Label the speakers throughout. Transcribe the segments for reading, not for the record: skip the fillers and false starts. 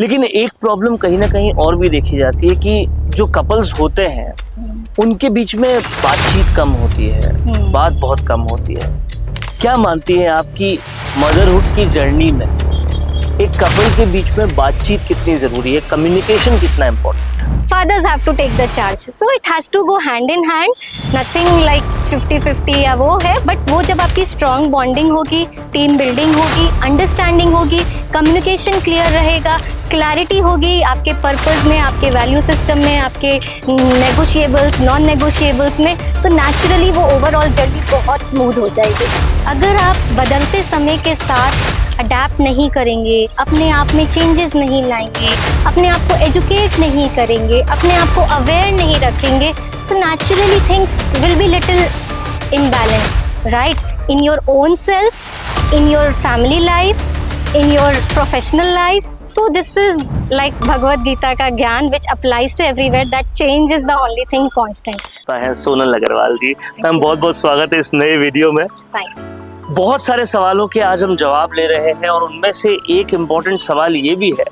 Speaker 1: लेकिन एक प्रॉब्लम कहीं ना कहीं और भी देखी जाती है कि जो कपल्स होते हैं उनके बीच में बातचीत कम होती है, बात बहुत कम होती है। क्या मानती हैं आपकी मदरहुड की जर्नी में एक कपल के बीच में बातचीत कितनी जरूरी है, कम्युनिकेशन कितना important?
Speaker 2: Fathers have to take the charge, so it has to go hand in hand. Nothing like 50-50 या वो है, but वो जब आपकी strong bonding होगी, team building होगी, understanding होगी, communication clear रहेगा, clarity होगी आपके purpose में, आपके value system में, आपके negotiables, non-negotiables में, तो naturally वो overall journey बहुत smooth हो जाएगी। अगर आप बदलते समय के साथ अडेप्ट नहीं करेंगे, अपने आप में चेंजेस नहीं लाएंगे, अपने आप को एजुकेट नहीं करेंगे, अपने आप को अवेयर नहीं रखेंगे, so naturally things will be little imbalance, right? In your own self, in your family life, in your professional life. So this is like Bhagavad Gita का ज्ञान which applies to everywhere, that change is the only thing constant.
Speaker 1: है सोनल अग्रवाल जी, ma'am बहुत बहुत स्वागत है इस नए video में।
Speaker 2: Fine.
Speaker 1: बहुत सारे सवालों के आज हम जवाब ले रहे हैं और उनमें से एक इम्पोर्टेंट सवाल ये भी है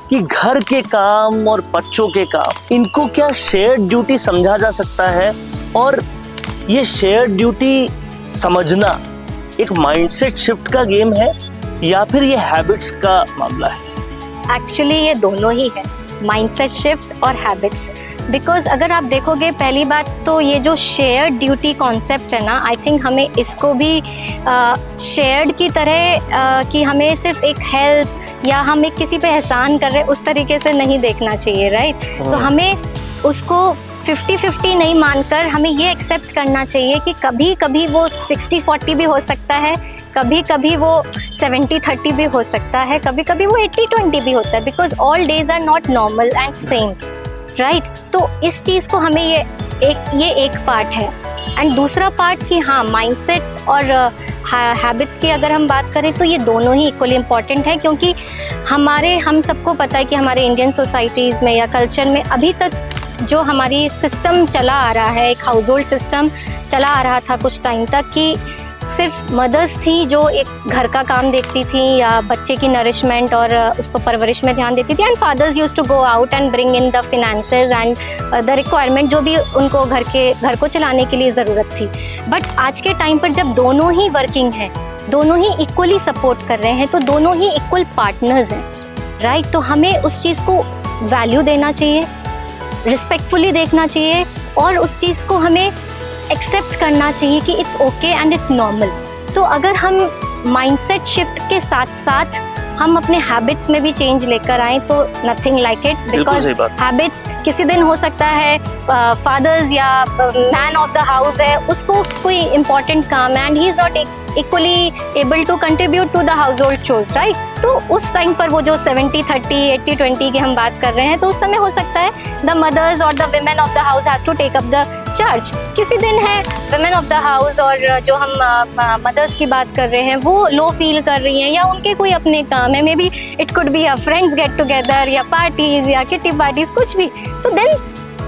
Speaker 1: कि घर के काम और बच्चों के काम, इनको क्या शेयर्ड ड्यूटी समझा जा सकता है? और ये शेयर्ड ड्यूटी समझना एक माइंडसेट शिफ्ट का गेम है या फिर ये हैबिट्स का मामला है?
Speaker 2: एक्चुअली ये दोनों ही है, माइंडसेट शिफ्ट और हैबिट्स। बिकॉज अगर आप देखोगे, पहली बात तो ये जो शेयर्ड ड्यूटी कॉन्सेप्ट है ना, आई थिंक हमें इसको भी शेयर्ड की तरह कि हमें सिर्फ एक हेल्प या हम एक किसी पे एहसान कर रहे हैं उस तरीके से नहीं देखना चाहिए, राइट? तो हमें उसको 50-50 नहीं मानकर हमें ये एक्सेप्ट करना चाहिए कि कभी कभी वो 60-40 भी हो सकता है, कभी कभी वो 70-30 भी हो सकता है, कभी कभी वो 80-20 भी होता है, because all days are not normal and same, right? तो इस चीज़ को हमें ये एक पार्ट है। एंड दूसरा पार्ट कि हाँ, माइंडसेट और हैबिट्स की अगर हम बात करें तो ये दोनों ही इक्वली इम्पॉर्टेंट है, क्योंकि हम सबको पता है कि हमारे इंडियन सोसाइटीज़ में या कल्चर में अभी तक जो हमारी सिस्टम चला आ रहा है, एक हाउस होल्ड सिस्टम चला आ रहा था कुछ टाइम तक, कि सिर्फ मदर्स थी जो एक घर का काम देखती थी या बच्चे की नरिशमेंट और उसको परवरिश में ध्यान देती थी, and fathers used to go out and bring in the finances and the requirement जो भी उनको घर को चलाने के लिए ज़रूरत थी। बट आज के टाइम पर जब दोनों ही वर्किंग हैं, दोनों ही इक्वली सपोर्ट कर रहे हैं, तो दोनों ही इक्वल पार्टनर्स हैं, राइट? तो हमें उस चीज़ को वैल्यू देना चाहिए, रिस्पेक्टफुली देखना चाहिए, और उस चीज़ को हमें एक्सेप्ट करना चाहिए कि it's okay and it's normal. तो अगर हम माइंडसेट शिफ्ट के साथ साथ हम अपने हैबिट्स में भी चेंज लेकर आए तो nothing like it, because habits किसी दिन हो सकता है फादर्स या मैन ऑफ द हाउस है, उसको कोई इम्पोर्टेंट काम है and he is not equally able to contribute to the household chores, right? तो उस टाइम पर वो जो 70-30, 80-20 की हम बात कर रहे हैं, तो उस समय हो सकता है द मदर्स और the women of the house has to take up the charge. किसी दिन है विमेन ऑफ द हाउस और जो हम मदर्स की बात कर रहे हैं वो लो फील कर रही हैं या उनके कोई अपने काम है, may be it could be a friends get together या पार्टीज या किटी पार्टीज, कुछ भी, तो then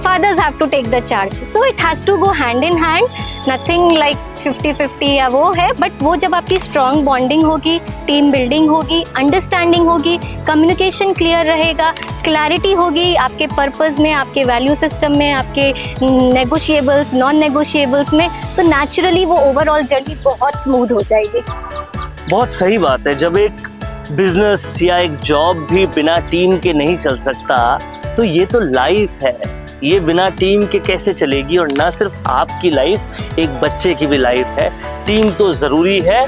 Speaker 2: fathers have to take the charge, so it has to go hand in hand. Nothing like 50-50 या वो है, बट वो जब आपकी स्ट्रॉन्ग बॉन्डिंग होगी, टीम बिल्डिंग होगी, अंडरस्टैंडिंग होगी, कम्युनिकेशन क्लियर रहेगा, क्लैरिटी होगी आपके पर्पस में, आपके वैल्यू सिस्टम में, आपके नेगोशिएबल्स, नॉन नेगोशिएबल्स में, तो नेचुरली वो ओवरऑल जर्नी बहुत स्मूथ हो जाएगी।
Speaker 1: बहुत सही बात है। जब एक बिजनेस या एक जॉब भी बिना टीम के नहीं चल सकता, तो ये तो लाइफ है, ये बिना टीम के कैसे चलेगी? और ना सिर्फ आपकी लाइफ, एक बच्चे की भी लाइफ है, टीम तो ज़रूरी है।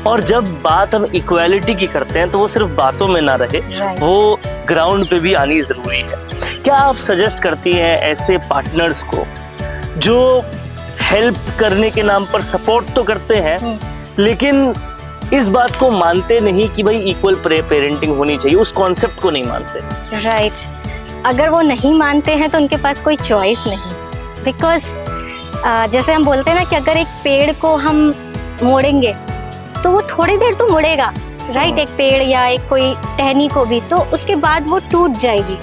Speaker 1: और जब बात हम इक्वालिटी की करते हैं तो वो सिर्फ बातों में ना रहे, वो ग्राउंड पे भी आनी ज़रूरी है। क्या आप सजेस्ट करती हैं ऐसे पार्टनर्स को जो हेल्प करने के नाम पर सपोर्ट तो करते हैं लेकिन इस बात को मानते नहीं कि भाई इक्वल पेरेंटिंग होनी चाहिए, उस कॉन्सेप्ट को नहीं मानते?
Speaker 2: राइट। अगर वो नहीं मानते हैं तो उनके पास कोई चॉइस नहीं, बिकॉज जैसे हम बोलते हैं ना कि अगर एक पेड़ को हम मोड़ेंगे तो वो थोड़ी देर तो मुड़ेगा, राइट? एक पेड़ या एक कोई टहनी को भी, तो उसके बाद वो टूट जाएगी।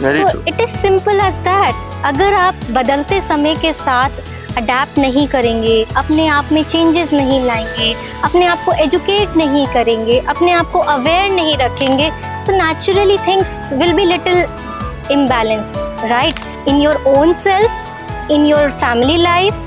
Speaker 2: तो it is simple as that. अगर आप बदलते समय के साथ अडेप्ट नहीं करेंगे, अपने आप में चेंजेस नहीं लाएंगे, अपने आप को एजुकेट नहीं करेंगे, अपने आप को अवेयर नहीं रखेंगे, so naturally things will be little imbalance, right? In your own self, in your family life,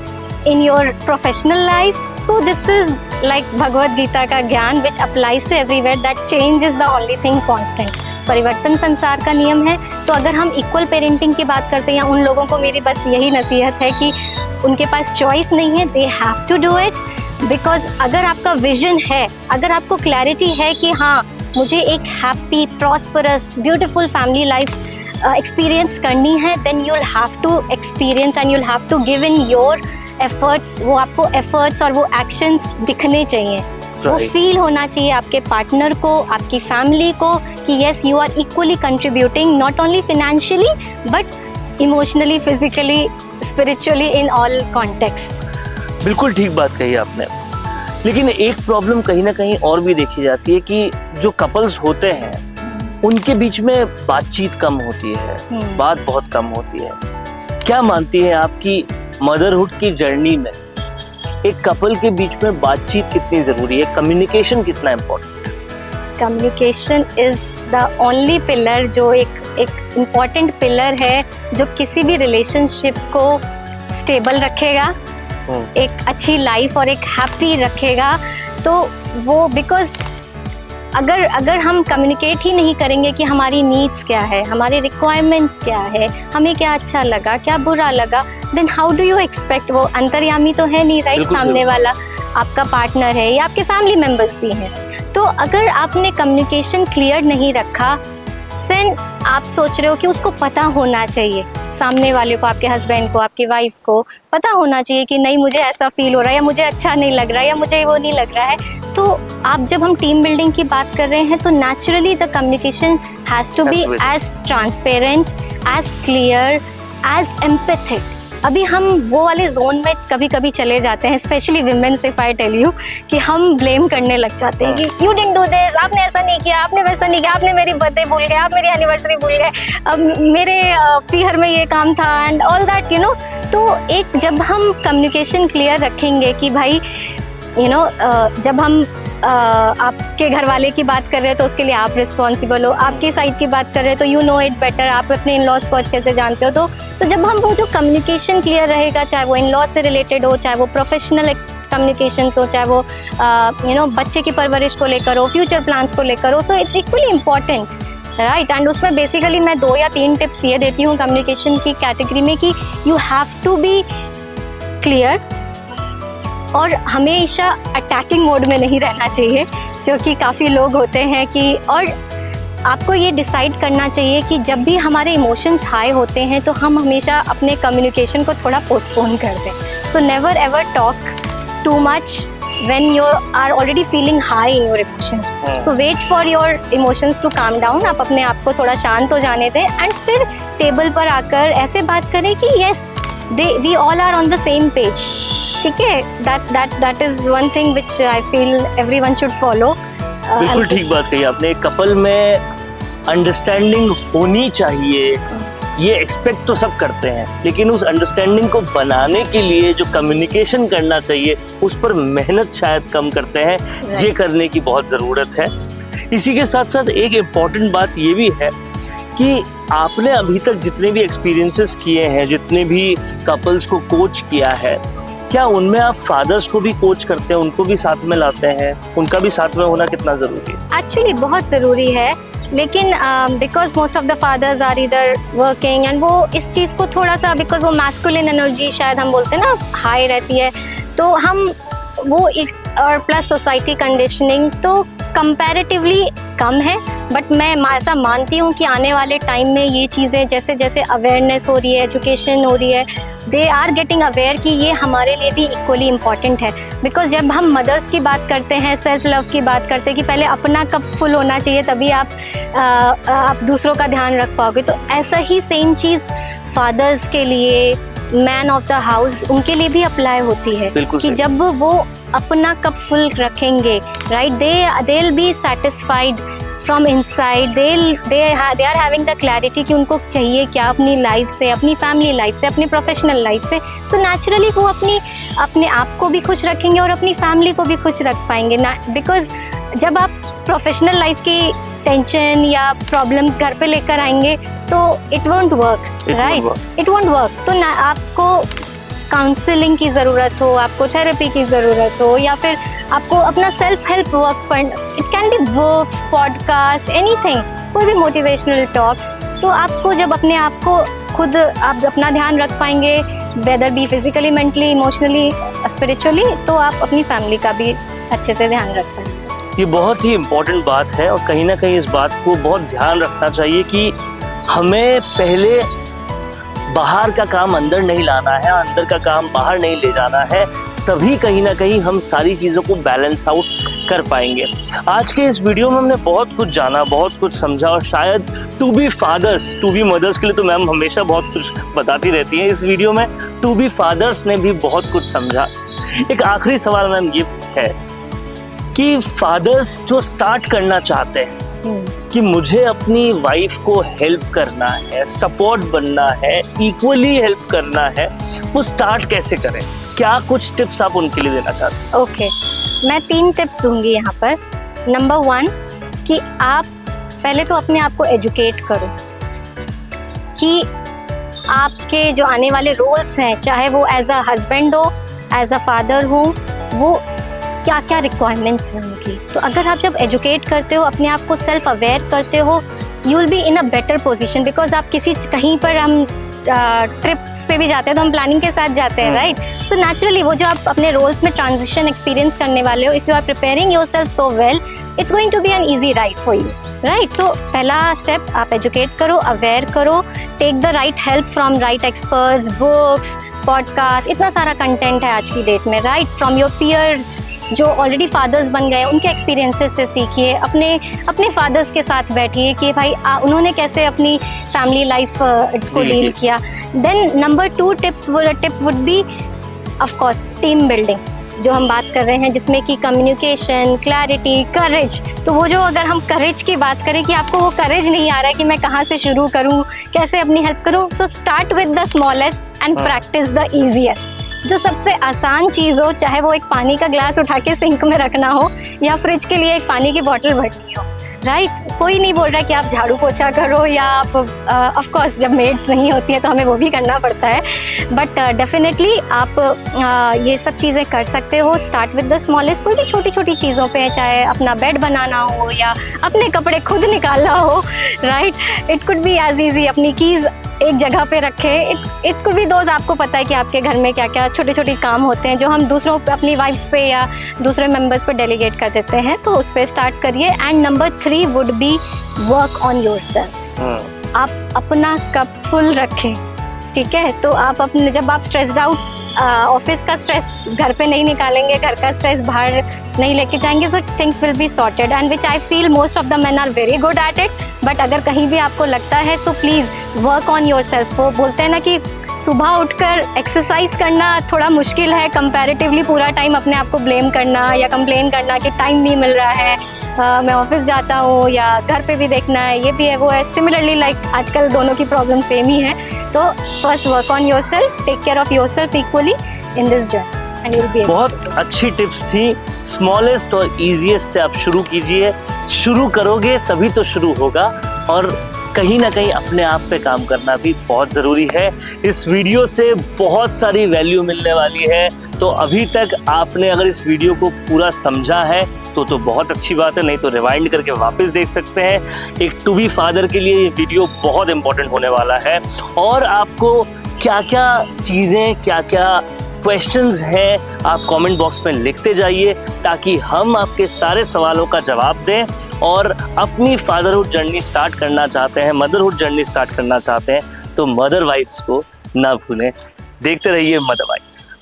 Speaker 2: in your professional life. So this is like Bhagavad Gita का ज्ञान which applies to everywhere, that change is the only thing constant. परिवर्तन संसार का नियम है. तो अगर हम इक्वल पेरेंटिंग की बात करते हैं, या उन लोगों को मेरी बस यही नसीहत है कि उनके पास चॉइस नहीं है, they have to do it. Because अगर आपका विजन है, अगर आपको क्लैरिटी है कि हाँ मुझे एक happy prosperous beautiful family life experience करनी है, then you will have to experience and you will have to give in your efforts. वो आपको एफर्ट्स और वो एक्शंस दिखने चाहिए. वो फील होना चाहिए आपके पार्टनर को, आपकी फैमिली को कि yes you are equally contributing, not only financially but emotionally, physically, spiritually, in all context.
Speaker 1: बिल्कुल ठीक बात कही आपने. लेकिन एक प्रॉब्लम कहीं ना कहीं और भी देखी जाती है कि जो कपल्स होते हैं उनके बीच में बातचीत कम होती है, बात बहुत कम होती है. क्या मानती है आपकी मदरहुड की जर्नी में एक कपल के बीच में बातचीत कितनी जरूरी है, कम्युनिकेशन कितना इम्पोर्टेंट है?
Speaker 2: Communication is the only pillar, जो एक इम्पॉर्टेंट पिलर है जो किसी भी रिलेशनशिप को स्टेबल रखेगा, एक अच्छी लाइफ और एक हैप्पी रखेगा. तो वो बिकॉज अगर हम कम्युनिकेट ही नहीं करेंगे कि हमारी नीड्स क्या है, हमारे रिक्वायरमेंट्स क्या है, हमें क्या अच्छा लगा, क्या बुरा लगा, then how do you expect. वो अंतर्यामी तो है नहीं, राइट? सामने वाला आपका पार्टनर है या आपके फैमिली मेम्बर्स भी हैं. तो अगर आपने कम्युनिकेशन क्लियर नहीं रखा, सेन आप सोच रहे हो कि उसको पता होना चाहिए, सामने वाले को, आपके हस्बैंड को, आपकी वाइफ को पता होना चाहिए कि नहीं मुझे ऐसा फील हो रहा है, या मुझे अच्छा नहीं लग रहा है, या मुझे वो नहीं लग रहा है. तो आप जब हम टीम बिल्डिंग की बात कर रहे हैं तो naturally the communication has to be as transparent, as clear, as empathic. अभी हम वो वाले जोन में कभी कभी चले जाते हैं, specially women, if I tell you, कि हम ब्लेम करने लग जाते हैं कि यू डिडंट डू दिस, आपने ऐसा नहीं किया, आपने वैसा नहीं किया, आपने मेरी बर्थडे भूल गए, आप मेरी एनिवर्सरी भूल गए, अब मेरे पीहर में ये काम था and all that, you know. तो एक जब हम कम्युनिकेशन क्लियर रखेंगे कि भाई यू नो जब हम आपके घर वाले की बात कर रहे हैं तो उसके लिए आप रिस्पॉन्सिबल हो, आपकी साइड की बात कर रहे हैं तो यू नो इट बेटर, आप अपने इन लॉज को अच्छे से जानते हो. तो जब हम वो जो कम्युनिकेशन क्लियर रहेगा, चाहे वो इन लॉज से रिलेटेड हो, चाहे वो प्रोफेशनल कम्युनिकेशन हो, चाहे वो यू नो बच्चे की परवरिश को लेकर हो, फ्यूचर प्लान्स को लेकर हो, so it's equally important, right? And उसमें बेसिकली मैं 2 या 3 टिप्स ये देती हूँ कम्युनिकेशन की कैटेगरी में कि you have to be clear और हमेशा अटैकिंग मोड में नहीं रहना चाहिए, जो कि काफ़ी लोग होते हैं कि. और आपको ये डिसाइड करना चाहिए कि जब भी हमारे इमोशंस हाई होते हैं तो हम हमेशा अपने कम्युनिकेशन को थोड़ा पोस्टपोन कर दें. So never ever talk too much when you are already feeling high in your emotions. So wait for your emotions to calm down. आप अपने आप को थोड़ा शांत हो जाने दें एंड फिर टेबल पर आकर ऐसे बात करें कि yes, we all are on the same page. ठीक है? That is one thing which I feel everyone should follow.
Speaker 1: बिल्कुल ठीक बात कही आपने. कपल में अंडरस्टैंडिंग होनी चाहिए, ये एक्सपेक्ट तो सब करते हैं, लेकिन उस अंडरस्टैंडिंग को बनाने के लिए जो कम्युनिकेशन करना चाहिए उस पर मेहनत शायद कम करते हैं. ये करने की बहुत ज़रूरत है. इसी के साथ साथ एक इम्पॉर्टेंट बात ये भी है कि आपने अभी तक जितने भी एक्सपीरियंसेस किए हैं, जितने भी कपल्स को कोच किया है, क्या उनमें आप फादर्स को भी कोच करते हैं, उनको भी साथ में लाते हैं? उनका भी साथ में होना कितना ज़रूरी है?
Speaker 2: एक्चुअली बहुत ज़रूरी है, लेकिन because most of the fathers are इधर वर्किंग एंड वो इस चीज़ को थोड़ा सा, बिकॉज वो मैस्कुलिन एनर्जी शायद हम बोलते हैं ना हाई रहती है, तो हम वो एक, और प्लस सोसाइटी कंडीशनिंग तो कंपैरेटिवली कम है. बट मैं ऐसा मानती हूँ कि आने वाले टाइम में ये चीज़ें जैसे जैसे अवेयरनेस हो रही है, एजुकेशन हो रही है, दे आर गेटिंग अवेयर कि ये हमारे लिए भी इक्वली इम्पॉर्टेंट है. बिकॉज जब हम मदर्स की बात करते हैं, सेल्फ लव की बात करते हैं कि पहले अपना कप फुल होना चाहिए तभी आप दूसरों का ध्यान रख पाओगे, तो ऐसा ही सेम चीज़ फादर्स के लिए, मैन ऑफ द हाउस, उनके लिए भी अप्लाई होती है कि जब वो अपना कप फुल रखेंगे, right, they will be satisfied from inside, they are having the clarity कि उनको चाहिए क्या अपनी लाइफ से, अपनी फैमिली लाइफ से, अपनी प्रोफेशनल लाइफ से. सो नेचुरली वो अपने आप को भी खुश रखेंगे और अपनी फैमिली को भी खुश रख पाएंगे ना. बिकॉज जब आप प्रोफेशनल लाइफ की टेंशन या प्रॉब्लम्स घर पे लेकर आएंगे तो it won't work, right? It won't work. तो ना आपको काउंसलिंग की ज़रूरत हो, आपको थेरेपी की ज़रूरत हो, या फिर आपको अपना सेल्फ हेल्प वर्क पर, it can be books, podcast, anything, कोई भी मोटिवेशनल टॉक्स। तो आपको जब अपने आप को खुद आप अपना ध्यान रख पाएंगे, whether be physically, mentally, emotionally, spiritually, तो आप अपनी फैमिली का भी अच्छे से ध्यान रख पाएंगे।
Speaker 1: ये बहुत ही इम्पोर्टेंट बात है और कहीं ना कहीं इस बात को बहुत ध्यान रखना चाहिए कि हमें पहले बाहर का काम अंदर नहीं लाना है, अंदर का काम बाहर नहीं ले जाना है, तभी कहीं ना कहीं हम सारी चीज़ों को बैलेंस आउट कर पाएंगे। आज के इस वीडियो में हमने बहुत कुछ जाना, बहुत कुछ समझा और शायद to be fathers, to be mothers के लिए तो मैम हमेशा बहुत कुछ बताती रहती हैं, इस वीडियो में टू बी फादर्स ने भी बहुत कुछ समझा। एक आखिरी सवाल मैम ये है कि फादर्स जो स्टार्ट करना चाहते हैं कि मुझे अपनी वाइफ को हेल्प करना है, सपोर्ट बनना है, इक्वली हेल्प करना है, वो स्टार्ट कैसे करें? क्या कुछ टिप्स आप उनके लिए देना चाहते हैं?
Speaker 2: ओके, मैं 3 टिप्स दूंगी यहाँ पर। नंबर 1 कि आप पहले तो अपने आप को एजुकेट करो कि आपके जो आने वाले रोल्स हैं, चाहे वो एज अ हस्बैंड हो, एज अ फादर हो, वो क्या क्या रिक्वायरमेंट्स हैं उनकी। तो अगर आप जब एजुकेट करते हो, अपने आप को सेल्फ अवेयर करते हो, you will be in a better position. Because आप कहीं पर हम ट्रिप्स पे भी जाते हैं तो हम प्लानिंग के साथ जाते हैं, राइट? सो नेचुरली वो जो आप अपने रोल्स में ट्रांजिशन एक्सपीरियंस करने वाले हो, if you are preparing yourself so well, it's going to be an easy ride for you, right? तो पहला स्टेप, आप एजुकेट करो, अवेयर करो, take the right help from right experts, books, podcast, इतना सारा कंटेंट है आज की डेट में, राइट? फ्रॉम योर पीयर्स जो ऑलरेडी फादर्स बन गए, उनके एक्सपीरियंसेस से सीखिए, अपने फादर्स के साथ बैठिए कि भाई उन्होंने कैसे अपनी फैमिली लाइफ को डील किया। Then number 2 tip would be of course team building, जो हम बात कर रहे हैं, जिसमें कि कम्युनिकेशन, क्लैरिटी, करेज। तो वो जो अगर हम करेज की बात करें कि आपको वो करेज नहीं आ रहा है कि मैं कहाँ से शुरू करूँ, कैसे अपनी हेल्प करूँ, so start with the smallest and practice the easiest. जो सबसे आसान चीज़ हो, चाहे वो एक पानी का ग्लास उठा के सिंक में रखना हो या फ्रिज के लिए एक पानी की बोतल भरनी हो, राइट? कोई नहीं बोल रहा कि आप झाड़ू पोछा करो या आप ऑफ कोर्स जब मेड्स नहीं होती है तो हमें वो भी करना पड़ता है, बट डेफिनेटली आप ये सब चीज़ें कर सकते हो। स्टार्ट विद द स्मॉलेस्ट, कोई भी छोटी छोटी चीज़ों पे, चाहे अपना बेड बनाना हो या अपने कपड़े खुद निकालना हो, right? It could be as easy अपनी कीज़ एक जगह पे रखें। इट कुड बी दोस्त, आपको पता है कि आपके घर में क्या क्या छोटे छोटे काम होते हैं जो हम दूसरों पे, अपनी वाइफ्स पे या दूसरे मेंबर्स पे डेलीगेट कर देते हैं, तो उस पर स्टार्ट करिए। And number 3 would be work on yourself. आप अपना कप फुल रखें, ठीक है? तो आप अपने, जब आप स्ट्रेस्ड आउट, ऑफिस का स्ट्रेस घर पे नहीं निकालेंगे, घर का स्ट्रेस बाहर नहीं लेके जाएंगे, so things will be sorted, and which I feel most of the men are very good at it. But अगर कहीं भी आपको लगता है, so please work on yourself. वो बोलते हैं ना कि सुबह उठकर एक्सरसाइज करना थोड़ा मुश्किल है कंपैरेटिवली, पूरा टाइम अपने आप को ब्लेम करना या कंप्लेन करना कि टाइम नहीं मिल रहा है, मैं ऑफिस जाता हूँ या घर पे भी देखना है, ये भी है वो है। सिमिलरली लाइक आजकल दोनों की प्रॉब्लम सेम ही है। तो first work on yourself, take care of yourself equally in this journey and you will be.
Speaker 1: बहुत अच्छी टिप्स थी। स्मॉलेस्ट और इजीएस्ट से आप शुरू कीजिए, शुरू करोगे तभी तो शुरू होगा, और कहीं ना कहीं अपने आप पे काम करना भी बहुत ज़रूरी है। इस वीडियो से बहुत सारी वैल्यू मिलने वाली है, तो अभी तक आपने अगर इस वीडियो को पूरा समझा है तो बहुत अच्छी बात है, नहीं तो रिवाइंड करके वापस देख सकते हैं। एक टू बी फादर के लिए ये वीडियो बहुत इंपॉर्टेंट होने वाला है, और आपको क्या क्या चीज़ें, क्या क्या क्वेश्चंस हैं, आप कमेंट बॉक्स में लिखते जाइए ताकि हम आपके सारे सवालों का जवाब दें। और अपनी फादरहुड जर्नी स्टार्ट करना चाहते हैं, मदरहुड जर्नी स्टार्ट करना चाहते हैं, तो मदर वाइब्स को ना भूलें। देखते रहिए मदर वाइब्स।